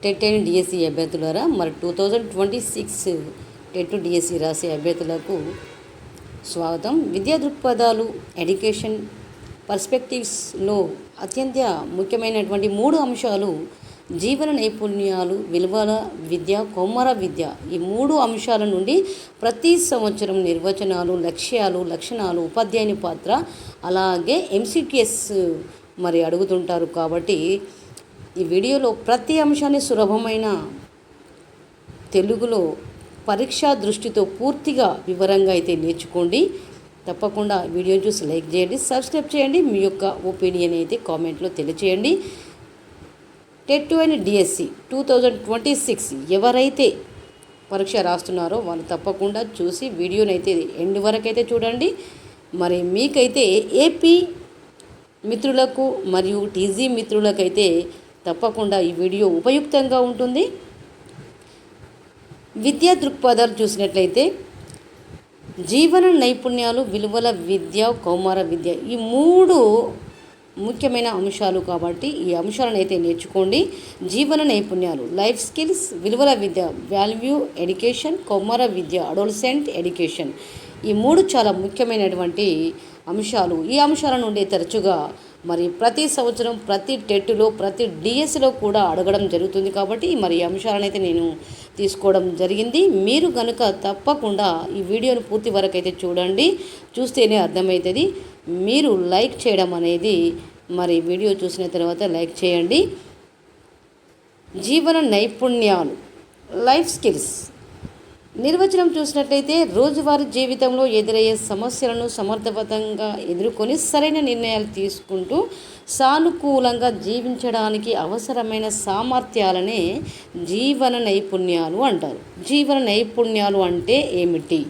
TET and DSC అభ్యర్థులారా, మరి 2026 TET DSC రాసే అభ్యర్థులకు స్వాగతం. విద్యా దృక్పథాలు, ఎడ్యుకేషన్ పర్స్పెక్టివ్స్లో అత్యంత ముఖ్యమైనటువంటి 3 అంశాలు జీవన నైపుణ్యాలు, విలువల విద్య, కౌమార విద్య. ఈ 3 అంశాల నుండి ప్రతి సంవత్సరం నిర్వచనాలు, లక్ష్యాలు, లక్షణాలు, ఉపాధ్యాయుని పాత్ర, అలాగే ఎంసీక్యూఎస్ మరి అడుగుతుంటారు. కాబట్టి ఈ వీడియోలో ప్రతి అంశాన్ని సులభమైన తెలుగులో పరీక్షా దృష్టితో పూర్తిగా వివరంగా అయితే నేర్చుకోండి. తప్పకుండా వీడియోని చూసి లైక్ చేయండి, సబ్స్క్రైబ్ చేయండి, మీ యొక్క ఒపీనియన్ అయితే కామెంట్లో తెలియచేయండి. టెట్ అండ్ డిఎస్సి 2026 ఎవరైతే పరీక్ష రాస్తున్నారో వాళ్ళు తప్పకుండా చూసి వీడియోని అయితే ఎండ్ వరకు అయితే చూడండి. మరి మీకైతే ఏపీ మిత్రులకు మరియు టీజీ మిత్రులకైతే తప్పకుండా ఈ వీడియో ఉపయుక్తంగా ఉంటుంది. విద్యా దృక్పథాలు చూసినట్లయితే జీవన నైపుణ్యాలు, విలువల విద్య, కౌమార విద్య, ఈ 3 ముఖ్యమైన అంశాలు. కాబట్టి ఈ అంశాలను అయితే నేర్చుకోండి. జీవన నైపుణ్యాలు, లైఫ్ స్కిల్స్, విలువల విద్య, వాల్యూ ఎడ్యుకేషన్, కౌమార విద్య, అడోలసెంట్ ఎడ్యుకేషన్, ఈ 3 చాలా ముఖ్యమైనటువంటి అంశాలు. ఈ అంశాల నుండి తరచుగా మరి ప్రతి సంవత్సరం ప్రతి టెట్లో, ప్రతి డిఎస్సిలో కూడా అడగడం జరుగుతుంది. కాబట్టి మరి ఈ అంశాలను అయితే నేను తీసుకోవడం జరిగింది. మీరు కనుక తప్పకుండా ఈ వీడియోను పూర్తి వరకు అయితే చూడండి, చూస్తేనే అర్థమవుతుంది. మీరు లైక్ చేయడం అనేది మరి వీడియో చూసిన తర్వాత లైక్ చేయండి. జీవన నైపుణ్యాలు, లైఫ్ స్కిల్స్ నిర్వచనం చూసినట్లయితే రోజువారీ జీవితంలో ఎదురయ్యే సమస్యలను సమర్థవంతంగా ఎదుర్కొని సరైన నిర్ణయాలు తీసుకుంటూ సానుకూలంగా జీవించడానికి అవసరమైన సామర్థ్యాలనే జీవన నైపుణ్యాలు అంటారు. జీవన నైపుణ్యాలు అంటే ఏమిటి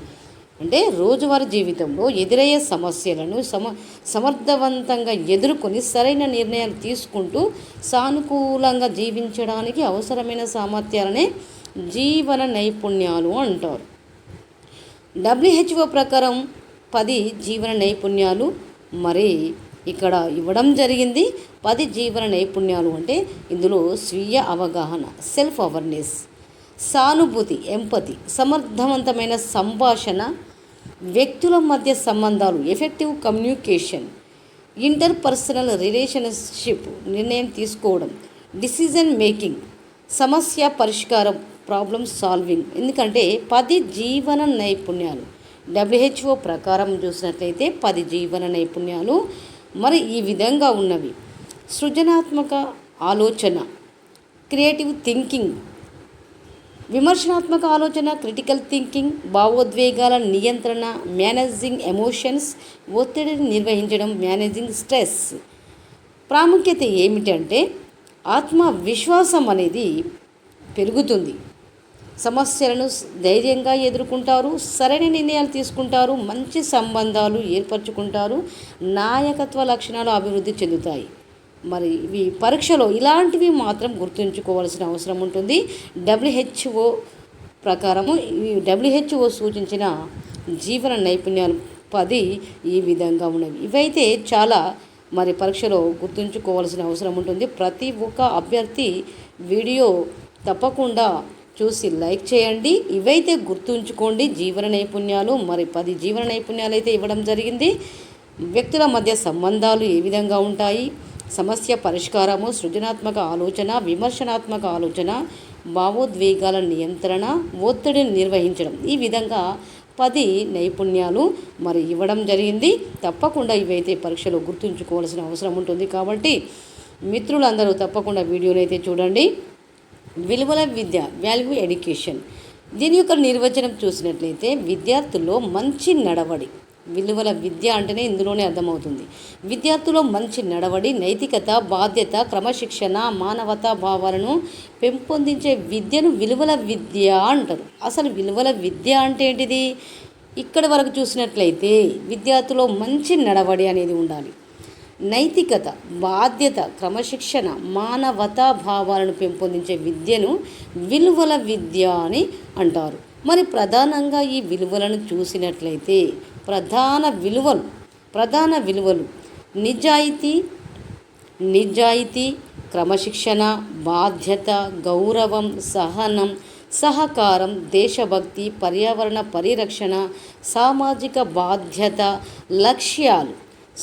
అంటే రోజువారీ జీవితంలో ఎదురయ్యే సమస్యలను సమర్థవంతంగా ఎదుర్కొని సరైన నిర్ణయాలు తీసుకుంటూ సానుకూలంగా జీవించడానికి అవసరమైన సామర్థ్యాలనే జీవన నైపుణ్యాలు అంటారు. WHO ప్రకారం 10 జీవన నైపుణ్యాలు మరి ఇక్కడ ఇవ్వడం జరిగింది. 10 జీవన నైపుణ్యాలు అంటే ఇందులో స్వీయ అవగాహన, సెల్ఫ్ అవేర్నెస్, సానుభూతి, ఎంపతి, సమర్థవంతమైన సంభాషణ, వ్యక్తుల మధ్య సంబంధాలు, ఎఫెక్టివ్ కమ్యూనికేషన్, ఇంటర్పర్సనల్ రిలేషన్షిప్, నిర్ణయం తీసుకోవడం, డిసిజన్ మేకింగ్, సమస్య పరిష్కారం, ప్రాబ్లమ్ సాల్వింగ్. ఎందుకంటే 10 జీవన నైపుణ్యాలు WHO ప్రకారం చూసినట్లయితే 10 జీవన నైపుణ్యాలు మరి ఈ విధంగా ఉన్నవి: సృజనాత్మక ఆలోచన, క్రియేటివ్ థింకింగ్, విమర్శనాత్మక ఆలోచన, క్రిటికల్ థింకింగ్, భావోద్వేగాల నియంత్రణ, మేనేజింగ్ ఎమోషన్స్, ఒత్తిడిని నిర్వహించడం, మేనేజింగ్ స్ట్రెస్. ప్రాముఖ్యత ఏమిటంటే ఆత్మవిశ్వాసం అనేది పెరుగుతుంది, సమస్యలను ధైర్యంగా ఎదుర్కొంటారు, సరైన నిర్ణయాలు తీసుకుంటారు, మంచి సంబంధాలు ఏర్పరచుకుంటారు, నాయకత్వ లక్షణాలు అభివృద్ధి చెందుతాయి. మరి ఇవి పరీక్షలో ఇలాంటివి మాత్రం గుర్తుంచుకోవాల్సిన అవసరం ఉంటుంది. WHO ప్రకారము WHO సూచించిన జీవన నైపుణ్యాలు 10 ఈ విధంగా ఉన్నవి. ఇవైతే చాలా మరి పరీక్షలో గుర్తుంచుకోవాల్సిన అవసరం ఉంటుంది. ప్రతి ఒక్క అభ్యర్థి వీడియో తప్పకుండా చూసి లైక్ చేయండి. ఇవైతే గుర్తుంచుకోండి జీవన నైపుణ్యాలు. మరి 10 జీవన నైపుణ్యాలు అయితే ఇవ్వడం జరిగింది. వ్యక్తుల మధ్య సంబంధాలు ఏ విధంగా ఉంటాయి, సమస్య పరిష్కారము, సృజనాత్మక ఆలోచన, విమర్శనాత్మక ఆలోచన, భావోద్వేగాల నియంత్రణ, ఒత్తిడిని నిర్వహించడం, ఈ విధంగా 10 నైపుణ్యాలు మరి ఇవ్వడం జరిగింది. తప్పకుండా ఇవైతే పరీక్షలో గుర్తుంచుకోవాల్సిన అవసరం ఉంటుంది. కాబట్టి మిత్రులందరూ తప్పకుండా వీడియోని అయితే చూడండి. విలువల విద్య, వాల్యూ ఎడ్యుకేషన్, దీని యొక్క నిర్వచనం చూసినట్లయితే విద్యార్థుల్లో మంచి నడవడి. విలువల విద్య అంటేనే ఇందులోనే అర్థమవుతుంది. విద్యార్థుల్లో మంచి నడవడి, నైతికత, బాధ్యత, క్రమశిక్షణ, మానవతా భావాలను పెంపొందించే విద్యను విలువల విద్య అంటారు. అసలు విలువల విద్య అంటే ఏంటిది? ఇక్కడి వరకు చూసినట్లయితే విద్యార్థుల్లో మంచి నడవడి అనేది ఉండాలి, నైతికత, బాధ్యత, క్రమశిక్షణ, మానవతా భావాలను పెంపొందించే విద్యను విలువల విద్య అని అంటారు. మరి ప్రధానంగా ఈ విలువలను చూసినట్లయితే ప్రధాన విలువలు నిజాయితీ, క్రమశిక్షణ, బాధ్యత, గౌరవం, సహనం, సహకారం, దేశభక్తి, పర్యావరణ పరిరక్షణ, సామాజిక బాధ్యత, లక్ష్యాలు.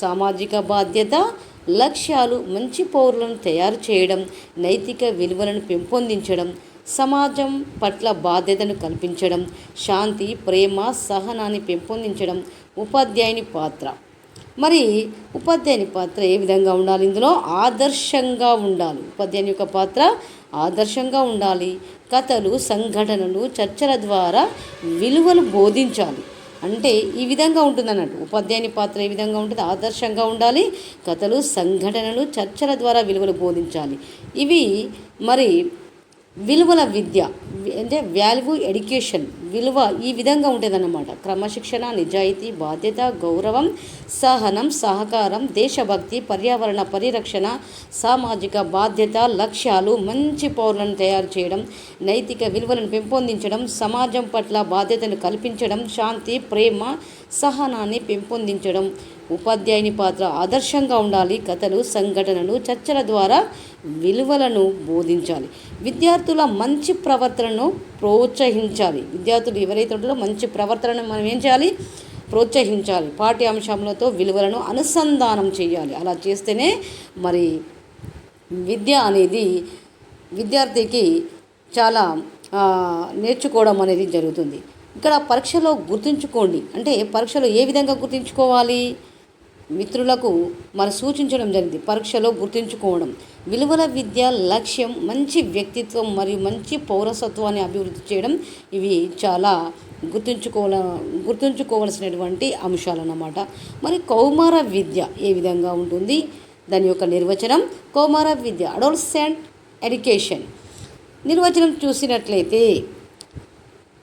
సామాజిక బాధ్యత, లక్ష్యాలు, మంచి పౌరులను తయారు చేయడం, నైతిక విలువలను పెంపొందించడం, సమాజం పట్ల బాధ్యతను కల్పించడం, శాంతి, ప్రేమ, సహనాన్ని పెంపొందించడం. ఉపాధ్యాయుని పాత్ర. మరి ఉపాధ్యాయుని పాత్ర ఏ విధంగా ఉండాలి? ఇందులో ఆదర్శంగా ఉండాలి. ఉపాధ్యాయుని యొక్క పాత్ర ఆదర్శంగా ఉండాలి. కథలు, సంఘటనలు, చర్చల ద్వారా విలువలు బోధించాలి. అంటే ఈ విధంగా ఉంటుంది అన్నట్టు. ఉపాధ్యాయుని పాత్ర ఏ విధంగా ఉంటుంది? ఆదర్శంగా ఉండాలి. కథలు, సంఘటనలు, చర్చల ద్వారా విలువలు బోధించాలి. ఇవి మరి విలువల విద్య అంటే వాల్యూ ఎడ్యుకేషన్ విలువ ఈ విధంగా ఉంటుందన్నమాట. క్రమశిక్షణ, నిజాయితీ, బాధ్యత, గౌరవం, సహనం, సహకారం, దేశభక్తి, పర్యావరణ పరిరక్షణ, సామాజిక బాధ్యత, లక్ష్యాలు, మంచి పౌరులను తయారు చేయడం, నైతిక విలువలను పెంపొందించడం, సమాజం పట్ల బాధ్యతను కల్పించడం, శాంతి, ప్రేమ, సహనాన్ని పెంపొందించడం. ఉపాధ్యాయుని పాత్ర ఆదర్శంగా ఉండాలి. కథలు, సంఘటనలు, చర్చల ద్వారా విలువలను బోధించాలి. విద్యార్థుల మంచి ప్రవర్తనను ప్రోత్సహించాలి. విద్యార్థులు ఎవరైతే ఉంటారో మంచి ప్రవర్తనను మనం ఏం చేయాలి? ప్రోత్సహించాలి. పాఠ్యాంశంలతో విలువలను అనుసంధానం చేయాలి. అలా చేస్తేనే మరి విద్య అనేది విద్యార్థికి చాలా నేర్చుకోవడం అనేది జరుగుతుంది. ఇక్కడ పరీక్షలో గుర్తుంచుకోండి అంటే పరీక్షలో ఏ విధంగా గుర్తుంచుకోవాలి? మిత్రులకు మరి సూచించడం జరిగింది. పరీక్షలో గుర్తుంచుకోవడం. విలువల విద్య లక్ష్యం మంచి వ్యక్తిత్వం మరియు మంచి పౌరసత్వాన్ని అభివృద్ధి చేయడం. ఇవి చాలా గుర్తుంచుకోవలసినటువంటి అంశాలు అన్నమాట. మరి కౌమార విద్య ఏ విధంగా ఉంటుంది? దాని యొక్క నిర్వచనం. కౌమార విద్య అడోలసెంట్ ఎడ్యుకేషన్ నిర్వచనం చూసినట్లయితే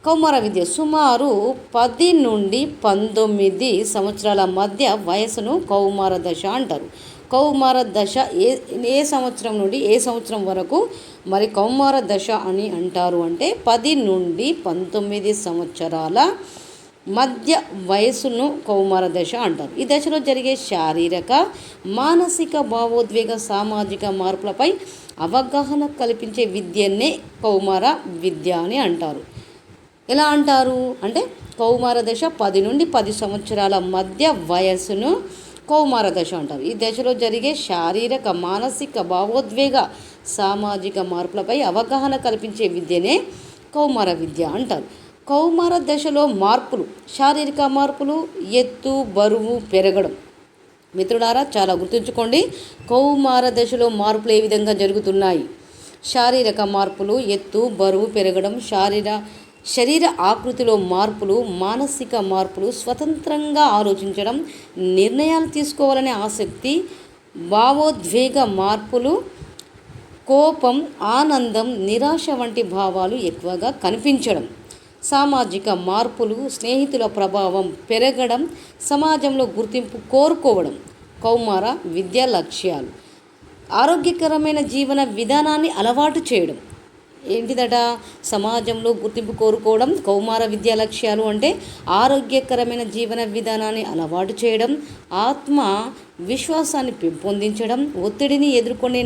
కౌమార విద్య సుమారు 10 నుండి 19 సంవత్సరాల మధ్య వయసును కౌమార దశ అంటారు. కౌమార దశ ఏ సంవత్సరం నుండి ఏ సంవత్సరం వరకు మరి కౌమార దశ అని అంటారు అంటే 10 నుండి 19 సంవత్సరాల మధ్య వయసును కౌమార దశ అంటారు. ఈ దశలో జరిగే శారీరక, మానసిక, భావోద్వేగ, సామాజిక మార్పులపై అవగాహన కల్పించే విద్యనే కౌమార విద్య అని అంటారు. ఎలా అంటారు అంటే కౌమార దశ 10 నుండి 10 సంవత్సరాల మధ్య వయస్సును కౌమార దశ అంటారు. ఈ దశలో జరిగే శారీరక, మానసిక, భావోద్వేగ, సామాజిక మార్పులపై అవగాహన కల్పించే విద్యనే కౌమార విద్య అంటారు. కౌమార దశలో మార్పులు, శారీరక మార్పులు, ఎత్తు, బరువు పెరగడం. మిత్రులారా చాలా గుర్తుంచుకోండి. కౌమార దశలో మార్పులు ఏ విధంగా జరుగుతున్నాయి? శారీరక మార్పులు, ఎత్తు, బరువు పెరగడం, శరీర ఆకృతిలో మార్పులు, మానసిక మార్పులు, స్వతంత్రంగా ఆలోచించడం, నిర్ణయాలు తీసుకోవాలనే ఆసక్తి, భావోద్వేగ మార్పులు, కోపం, ఆనందం, నిరాశ వంటి భావాలు ఎక్కువగా కనిపించడం, సామాజిక మార్పులు, స్నేహితుల ప్రభావం పెరగడం, సమాజంలో గుర్తింపు కోరుకోవడం. కౌమార విద్య లక్ష్యాలు. ఆరోగ్యకరమైన జీవన విధానాన్ని అలవాటు చేయడం. ఏంటిదట? సమాజంలో గుర్తింపు కోరుకోవడం. కౌమార విద్యా లక్ష్యాలు అంటే ఆరోగ్యకరమైన జీవన విధానాన్ని అలవాటు చేయడం, ఆత్మ విశ్వాసాన్ని పెంపొందించడం, ఒత్తిడిని ఎదుర్కొనే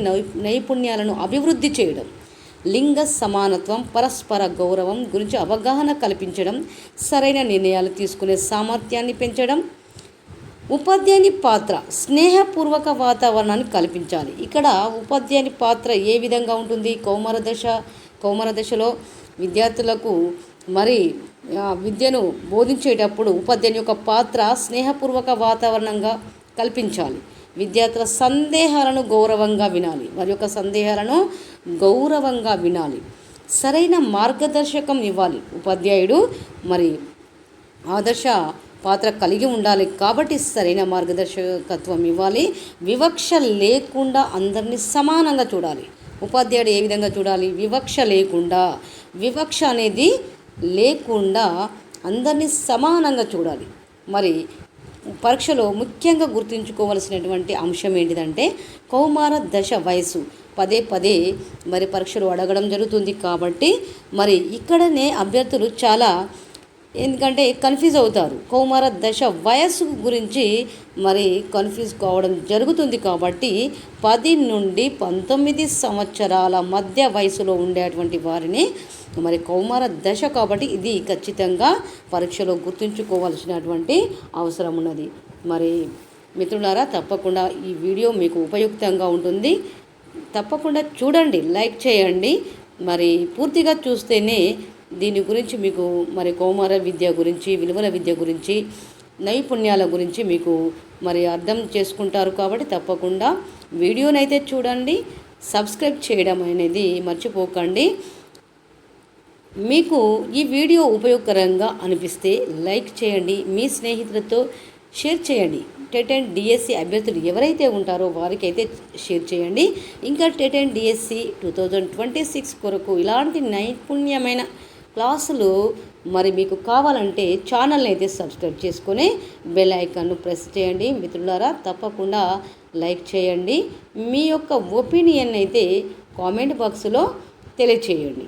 నైపుణ్యాలను అభివృద్ధి చేయడం, లింగ సమానత్వం, పరస్పర గౌరవం గురించి అవగాహన కల్పించడం, సరైన నిర్ణయాలు తీసుకునే సామర్థ్యాన్ని పెంచడం. ఉపాధ్యాయుని పాత్ర స్నేహపూర్వక వాతావరణాన్ని కల్పించాలి. ఇక్కడ ఉపాధ్యాయుని పాత్ర ఏ విధంగా ఉంటుంది? కౌమార దశలో విద్యార్థులకు మరి విద్యను బోధించేటప్పుడు ఉపాధ్యాయుని యొక్క పాత్ర స్నేహపూర్వక వాతావరణంగా కల్పించాలి. విద్యార్థుల సందేహాలను గౌరవంగా వినాలి. వారి యొక్క సందేహాలను గౌరవంగా వినాలి. సరైన మార్గదర్శకం ఇవ్వాలి. ఉపాధ్యాయుడు మరి ఆదర్శ పాత్ర కలిగి ఉండాలి కాబట్టి సరైన మార్గదర్శకత్వం ఇవ్వాలి. వివక్ష లేకుండా అందరినీ సమానంగా చూడాలి. ఉపాధ్యాయుడు ఏ విధంగా చూడాలి? వివక్ష అనేది లేకుండా అందరినీ సమానంగా చూడాలి. మరి పరీక్షలో ముఖ్యంగా గుర్తుంచుకోవలసినటువంటి అంశం ఏంటిదంటే కౌమార దశ వయసు పదే మరి పరీక్షలు అడగడం జరుగుతుంది కాబట్టి మరి ఇక్కడనే అభ్యర్థులు చాలా ఎందుకంటే కన్ఫ్యూజ్ అవుతారు. కౌమార దశ వయస్సు గురించి మరి కన్ఫ్యూజ్ కావడం జరుగుతుంది. కాబట్టి 10 నుండి 19 సంవత్సరాల మధ్య వయసులో ఉండేటువంటి వారిని మరి కౌమార దశ, కాబట్టి ఇది ఖచ్చితంగా పరీక్షలో గుర్తుంచుకోవాల్సినటువంటి అవసరం ఉన్నది. మరి మిత్రులారా, తప్పకుండా ఈ వీడియో మీకు ఉపయుక్తంగా ఉంటుంది. తప్పకుండా చూడండి, లైక్ చేయండి. మరి పూర్తిగా చూస్తేనే దీని గురించి మీకు మరి కౌమార విద్య గురించి, విలువల విద్య గురించి, నైపుణ్యాల గురించి మీకు మరి అర్థం చేసుకుంటారు. కాబట్టి తప్పకుండా వీడియోనైతే చూడండి, సబ్స్క్రైబ్ చేయడం అనేది మర్చిపోకండి. మీకు ఈ వీడియో ఉపయోగకరంగా అనిపిస్తే లైక్ చేయండి, మీ స్నేహితులతో షేర్ చేయండి. టెట్ అండ్ డిఎస్సి అభ్యర్థులు ఎవరైతే ఉంటారో వారికైతే షేర్ చేయండి. ఇంకా టెట్ అండ్ డిఎస్సి 2026 కొరకు ఇలాంటి నైపుణ్యమైన క్లాసులు మరి మీకు కావాలంటే ఛానల్ని అయితే సబ్స్క్రైబ్ చేసుకొని బెల్ ఐకాన్ను ప్రెస్ చేయండి. మిత్రులారా, తప్పకుండా లైక్ చేయండి. మీ యొక్క ఒపీనియన్ అయితే కామెంట్ బాక్స్లో తెలియచేయండి.